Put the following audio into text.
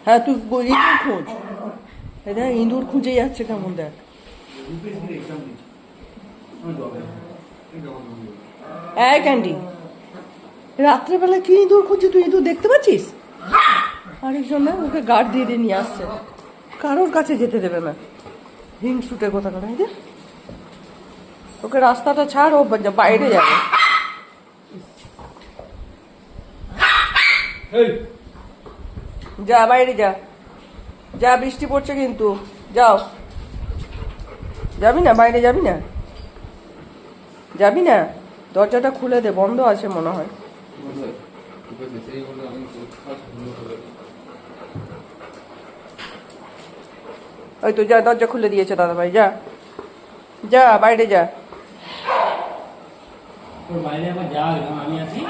হ্যাঁ তুই ইঁদুর খোঁজ, দেখ ইঁদুর খুঁজে যাচ্ছে কেমন দেখ। এই ক্যান্ডি, রাত্রেবেলা কি ইঁদুর খুঁজছি? তুই ইঁদুর দেখতে পাচ্ছিস? আরেকজন না ওকে গার্ড দিয়ে দিয়ে নিয়ে আসছে, কারোর কাছে যেতে দেবে না। হিংসুটে কথা কথা, এই যে ওকে রাস্তাটা ছাড়, ও বাইরে যাবে। যা বাইরে যা, যা বৃষ্টি পড়ছে কিন্তু, যাও। যাবি না বাইরে? যাবি না? যাবি না? দরজাটা খুলে দে, বন্ধ আছে মনে হয়। ওই তো যা, দরজা খুলে দিয়েছে দাদা ভাই, যা যা বাইরে যা। বাইরে আবার যাওয়া, আমি আছি।